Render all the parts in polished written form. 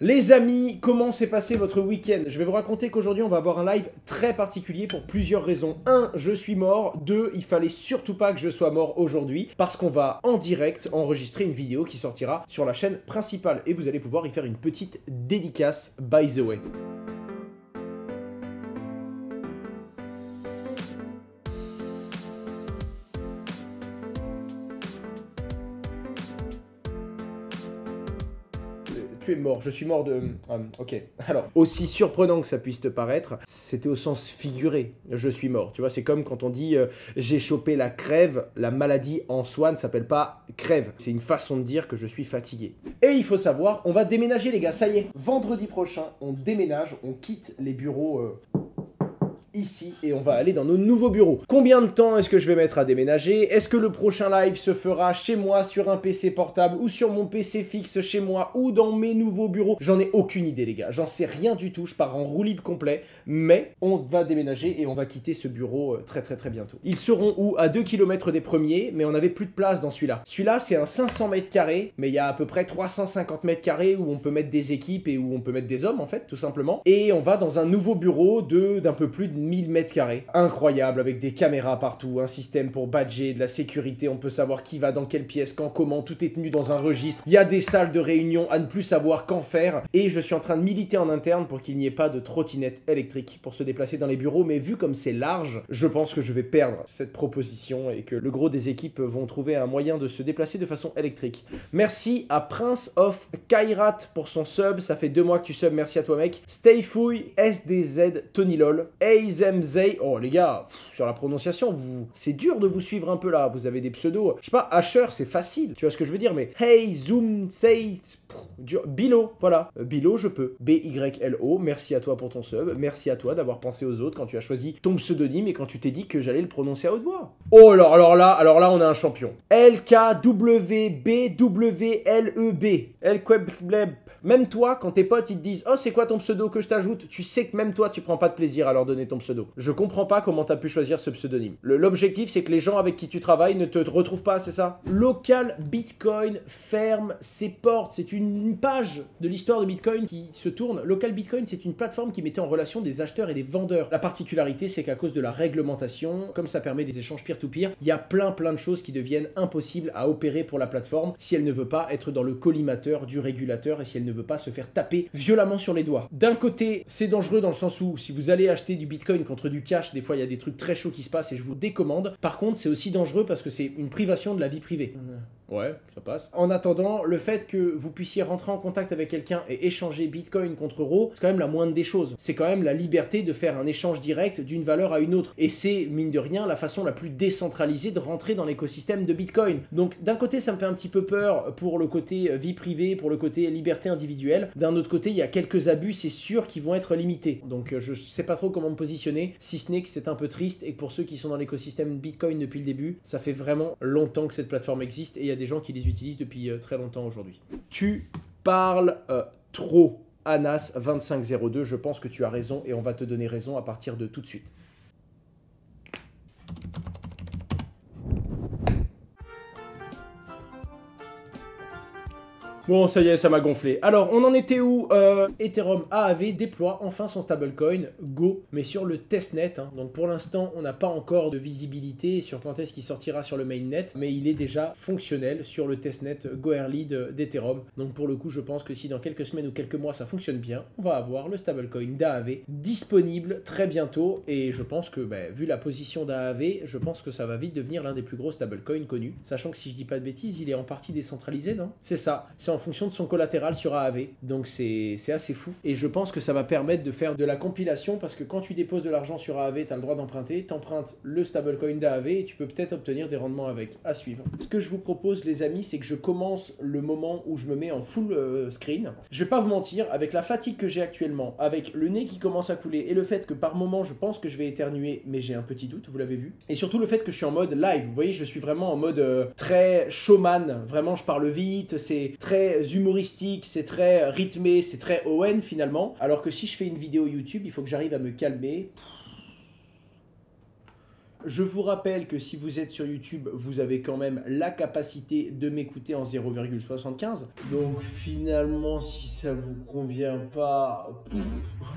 Les amis, comment s'est passé votre week-end? Je vais vous raconter qu'aujourd'hui on va avoir un live très particulier pour plusieurs raisons. 1, je suis mort. 2, il fallait surtout pas que je sois mort aujourd'hui parce qu'on va en direct enregistrer une vidéo qui sortira sur la chaîne principale et vous allez pouvoir y faire une petite dédicace by the way. Tu es mort, je suis mort de... ok, alors, aussi surprenant que ça puisse te paraître, c'était au sens figuré, je suis mort. Tu vois, c'est comme quand on dit j'ai chopé la crève, la maladie en soi ne s'appelle pas crève. C'est une façon de dire que je suis fatigué. Et il faut savoir, on va déménager les gars, ça y est. Vendredi prochain, on déménage, on quitte les bureaux... ici et on va aller dans nos nouveaux bureaux. Combien de temps est-ce que je vais mettre à déménager? Est-ce que le prochain live se fera chez moi sur un PC portable ou sur mon PC fixe chez moi ou dans mes nouveaux bureaux? J'en ai aucune idée les gars, j'en sais rien du tout, je pars en roue libre complet, mais on va déménager et on va quitter ce bureau très bientôt. Ils seront où? À 2 km des premiers, mais on n'avait plus de place dans celui-là. Celui-là c'est un 500 mètres carrés, mais il y a à peu près 350 mètres carrés où on peut mettre des équipes et où on peut mettre des hommes en fait, tout simplement. Et on va dans un nouveau bureau d'un peu plus de 1000 mètres carrés. Incroyable, avec des caméras partout, un système pour badger, de la sécurité, on peut savoir qui va dans quelle pièce, quand, comment, tout est tenu dans un registre. Il y a des salles de réunion à ne plus savoir qu'en faire. Et je suis en train de militer en interne pour qu'il n'y ait pas de trottinette électrique pour se déplacer dans les bureaux. Mais vu comme c'est large, je pense que je vais perdre cette proposition et que le gros des équipes vont trouver un moyen de se déplacer de façon électrique. Merci à Prince of Kairat pour son sub. Ça fait 2 mois que tu subs. Merci à toi mec. Stayfouille, SDZ, Tony Lol, AZMZ. Oh les gars, sur la prononciation, c'est dur de vous suivre un peu là, vous avez des pseudos. Je sais pas, Asher c'est facile, tu vois ce que je veux dire, mais Hey, Zoom, Say, Bilo, voilà, Bilo je peux. BYLO, merci à toi pour ton sub, merci à toi d'avoir pensé aux autres quand tu as choisi ton pseudonyme et quand tu t'es dit que j'allais le prononcer à haute voix. Oh alors là on a un champion. LKWBWLEB, LQuebleb. Même toi, quand tes potes ils te disent « Oh, c'est quoi ton pseudo que je t'ajoute ?» Tu sais que même toi, tu prends pas de plaisir à leur donner ton pseudo. Je comprends pas comment t'as pu choisir ce pseudonyme. L'objectif, c'est que les gens avec qui tu travailles ne te retrouvent pas, c'est ça? Local Bitcoin ferme ses portes. C'est une page de l'histoire de Bitcoin qui se tourne. Local Bitcoin, c'est une plateforme qui mettait en relation des acheteurs et des vendeurs. La particularité, c'est qu'à cause de la réglementation, comme ça permet des échanges peer-to-peer, il y a plein de choses qui deviennent impossibles à opérer pour la plateforme si elle ne veut pas être dans le collimateur du régulateur et si elle ne veut pas se faire taper violemment sur les doigts. D'un côté, c'est dangereux dans le sens où si vous allez acheter du Bitcoin contre du cash, des fois il y a des trucs très chauds qui se passent et je vous décommande. Par contre, c'est aussi dangereux parce que c'est une privation de la vie privée. Ouais, ça passe. En attendant, le fait que vous puissiez rentrer en contact avec quelqu'un et échanger Bitcoin contre euro, c'est quand même la moindre des choses. C'est quand même la liberté de faire un échange direct d'une valeur à une autre. Et c'est, mine de rien, la façon la plus décentralisée de rentrer dans l'écosystème de Bitcoin. Donc, d'un côté, ça me fait un petit peu peur pour le côté vie privée, pour le côté liberté individuelle. D'un autre côté, il y a quelques abus, c'est sûr, qui vont être limités. Donc, je sais pas trop comment me positionner, si ce n'est que c'est un peu triste et que pour ceux qui sont dans l'écosystème Bitcoin depuis le début, ça fait vraiment longtemps que cette plateforme existe et il y a des gens qui les utilisent depuis très longtemps aujourd'hui. Tu parles trop, Anas2502, je pense que tu as raison et on va te donner raison à partir de tout de suite. Bon, ça y est, ça m'a gonflé. Alors, on en était où? Ethereum AAV déploie enfin son stablecoin Go, mais sur le testnet. Hein. Donc, pour l'instant, on n'a pas encore de visibilité sur quand est-ce qu'il sortira sur le mainnet, mais il est déjà fonctionnel sur le testnet Go Early d'Ethereum. Donc, pour le coup, je pense que si dans quelques semaines ou quelques mois ça fonctionne bien, on va avoir le stablecoin d'AAV disponible très bientôt. Et je pense que, vu la position d'AAV, je pense que ça va vite devenir l'un des plus gros stablecoins connus. Sachant que si je dis pas de bêtises, il est en partie décentralisé, non? C'est ça. C'est en fonction de son collatéral sur AAV. Donc c'est assez fou. Et je pense que ça va permettre de faire de la compilation parce que quand tu déposes de l'argent sur AAV, tu as le droit d'emprunter, t'empruntes le stablecoin d'AAV et tu peux peut-être obtenir des rendements avec. À suivre. Ce que je vous propose les amis, c'est que je commence le moment où je me mets en full screen. Je vais pas vous mentir, avec la fatigue que j'ai actuellement, avec le nez qui commence à couler et le fait que par moment je pense que je vais éternuer, mais j'ai un petit doute, vous l'avez vu. Et surtout le fait que je suis en mode live. Vous voyez, je suis vraiment en mode très showman. Vraiment, je parle vite, c'est très humoristique, c'est très rythmé, c'est très ON finalement. Alors que si je fais une vidéo YouTube, il faut que j'arrive à me calmer Je vous rappelle que si vous êtes sur YouTube, vous avez quand même la capacité de m'écouter en 0,75. Donc finalement, si ça vous convient pas,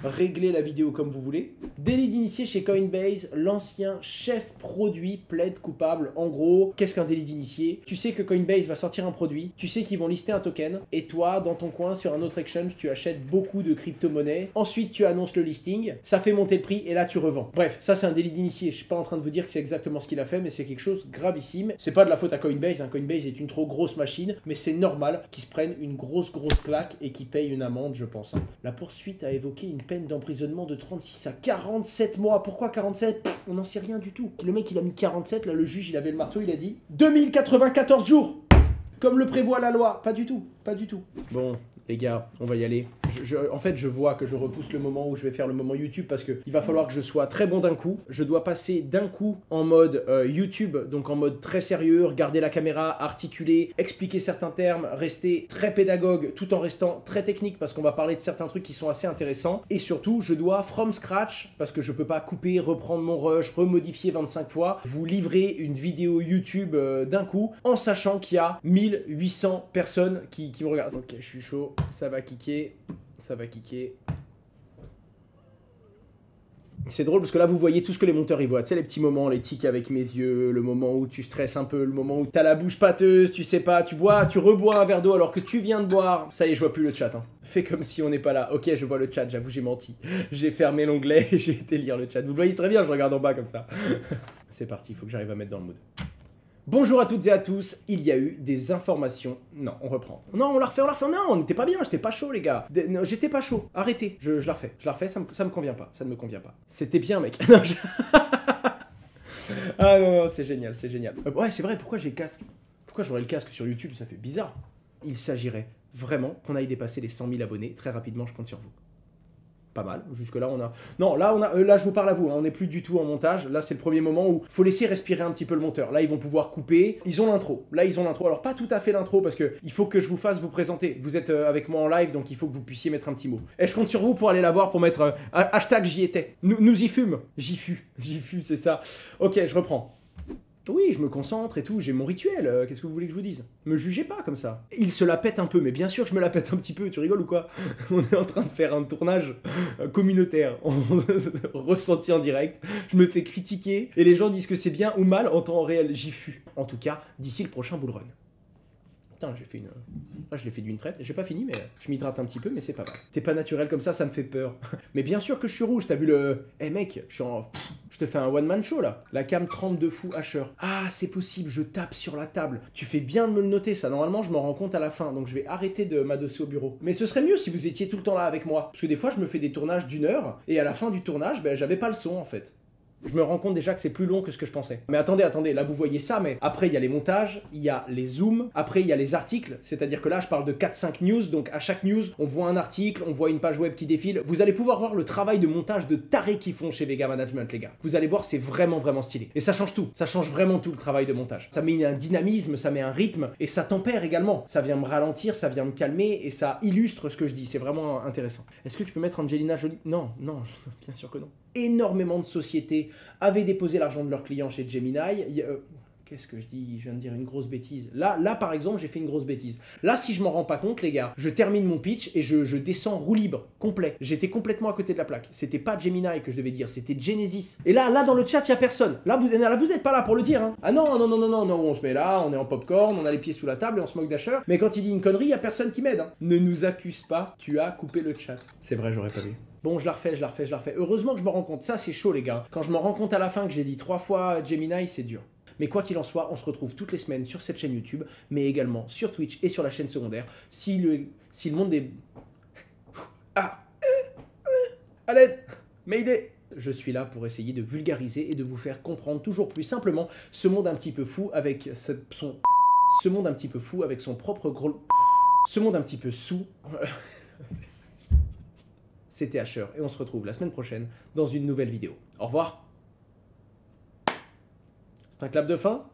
réglez la vidéo comme vous voulez. Délit d'initié chez Coinbase, l'ancien chef produit plaide coupable. En gros, qu'est-ce qu'un délit d'initié? Tu sais que Coinbase va sortir un produit, tu sais qu'ils vont lister un token, et toi, dans ton coin, sur un autre exchange, tu achètes beaucoup de crypto-monnaies. Ensuite, tu annonces le listing, ça fait monter le prix, et là, tu revends. Bref, ça, c'est un délit d'initié. Je suis pas en train de vous dire que c'est exactement ce qu'il a fait, mais c'est quelque chose de gravissime. C'est pas de la faute à Coinbase, hein. Coinbase est une trop grosse machine, mais c'est normal qu'ils se prennent une grosse claque et qu'ils payent une amende, je pense. Hein. La poursuite a évoqué une peine d'emprisonnement de 36 à 47 mois. Pourquoi 47? On n'en sait rien du tout. Le mec, il a mis 47, là, le juge, il avait le marteau, il a dit 2094 jours, comme le prévoit la loi. Pas du tout, pas du tout. Bon, les gars, on va y aller. En fait, je vois que je repousse le moment où je vais faire le moment YouTube parce qu'il va falloir que je sois très bon d'un coup. Je dois passer d'un coup en mode YouTube, donc en mode très sérieux, regarder la caméra, articuler, expliquer certains termes, rester très pédagogue tout en restant très technique parce qu'on va parler de certains trucs qui sont assez intéressants. Et surtout, je dois, from scratch, parce que je peux pas couper, reprendre mon rush, remodifier 25 fois, vous livrer une vidéo YouTube d'un coup en sachant qu'il y a 1800 personnes qui me regardent. Ok, je suis chaud, ça va kicker. Ça va kicker. C'est drôle parce que là vous voyez tout ce que les monteurs ils voient. Tu sais les petits moments, les tics avec mes yeux, le moment où tu stresses un peu, le moment où t'as la bouche pâteuse, tu sais pas, tu rebois un verre d'eau alors que tu viens de boire. Ça y est, je vois plus le chat. Hein. Fais comme si on n'est pas là. Ok, je vois le chat, j'avoue j'ai menti. J'ai fermé l'onglet et j'ai été lire le chat. Vous le voyez très bien, je regarde en bas comme ça. C'est parti, il faut que j'arrive à mettre dans le mood. Bonjour à toutes et à tous, il y a eu des informations... Non, on reprend. Non, on la refait, non, on n'était pas bien, j'étais pas chaud les gars. Non, j'étais pas chaud, arrêtez, je la refais, ça me convient pas, ça ne me convient pas. C'était bien mec. Non, Ah non, c'est génial, c'est génial. Ouais, c'est vrai, pourquoi j'ai le casque? Pourquoi j'aurais le casque sur YouTube? Ça fait bizarre. Il s'agirait vraiment qu'on aille dépasser les 100 000 abonnés, très rapidement, je compte sur vous. Pas mal, jusque là on a... Non, là je vous parle à vous, hein, on n'est plus du tout en montage, là c'est le premier moment où faut laisser respirer un petit peu le monteur, là ils vont pouvoir couper, ils ont l'intro, alors pas tout à fait l'intro parce que il faut que je vous fasse vous présenter, vous êtes avec moi en live donc il faut que vous puissiez mettre un petit mot. Et je compte sur vous pour aller la voir, pour mettre hashtag j'y étais, nous y fume, j'y fus, c'est ça. Ok, je reprends. Oui, je me concentre et tout, j'ai mon rituel, qu'est-ce que vous voulez que je vous dise? Me jugez pas comme ça. Il se la pète un peu, mais bien sûr que je me la pète un petit peu, tu rigoles ou quoi? On est en train de faire un tournage communautaire, ressenti en direct, je me fais critiquer, et les gens disent que c'est bien ou mal en temps réel, j'y fus. En tout cas, d'ici le prochain bull run. Putain, j'ai fait une... Là, je l'ai fait d'une traite. J'ai pas fini, mais je m'hydrate un petit peu, mais c'est pas mal. T'es pas naturel comme ça me fait peur. Mais bien sûr que je suis rouge, t'as vu le... Eh mec, je te fais un one-man show, là. La cam 32 fou Asher. Ah, c'est possible, je tape sur la table. Tu fais bien de me le noter, ça. Normalement, je m'en rends compte à la fin, donc je vais arrêter de m'adosser au bureau. Mais ce serait mieux si vous étiez tout le temps là avec moi. Parce que des fois, je me fais des tournages d'1 heure, et à la fin du tournage, ben, j'avais pas le son, en fait. Je me rends compte déjà que c'est plus long que ce que je pensais. Mais attendez, là vous voyez ça, mais après il y a les montages, il y a les zooms, après il y a les articles, c'est-à-dire que là je parle de 4-5 news, donc à chaque news, on voit un article, on voit une page web qui défile. Vous allez pouvoir voir le travail de montage de tarés qu'ils font chez Vega Management, les gars. Vous allez voir, c'est vraiment stylé. Et ça change tout, ça change vraiment tout le travail de montage. Ça met un dynamisme, ça met un rythme, et ça tempère également. Ça vient me ralentir, ça vient me calmer, et ça illustre ce que je dis, c'est vraiment intéressant. Est-ce que tu peux mettre Angelina Jolie? Non, bien sûr que non. Énormément de sociétés avaient déposé l'argent de leurs clients chez Gemini. Qu'est-ce que je dis? Je viens de dire une grosse bêtise. Là par exemple, j'ai fait une grosse bêtise. Là, si je m'en rends pas compte, les gars, je termine mon pitch et je descends roue libre, complet. J'étais complètement à côté de la plaque. C'était pas Gemini que je devais dire, c'était Genesis. Et là dans le chat, il y a personne. Là, vous êtes pas là pour le dire. Hein. Ah non, on se met là, on est en popcorn, on a les pieds sous la table et on se moque d'Asher. Mais quand il dit une connerie, il y a personne qui m'aide. Hein. Ne nous accuse pas, tu as coupé le chat. C'est vrai, j'aurais pas vu. Bon, je la refais. Heureusement que je me rends compte. Ça, c'est chaud, les gars. Quand je me rends compte à la fin que j'ai dit 3 fois Gemini, c'est dur. Mais quoi qu'il en soit, on se retrouve toutes les semaines sur cette chaîne YouTube, mais également sur Twitch et sur la chaîne secondaire. Si le monde est... À l'aide! Mayday! Je suis là pour essayer de vulgariser et de vous faire comprendre toujours plus simplement ce monde un petit peu fou avec ce monde un petit peu fou avec son propre gros... Ce monde un petit peu sous... C'était Asher et on se retrouve la semaine prochaine dans une nouvelle vidéo. Au revoir. C'est un clap de fin?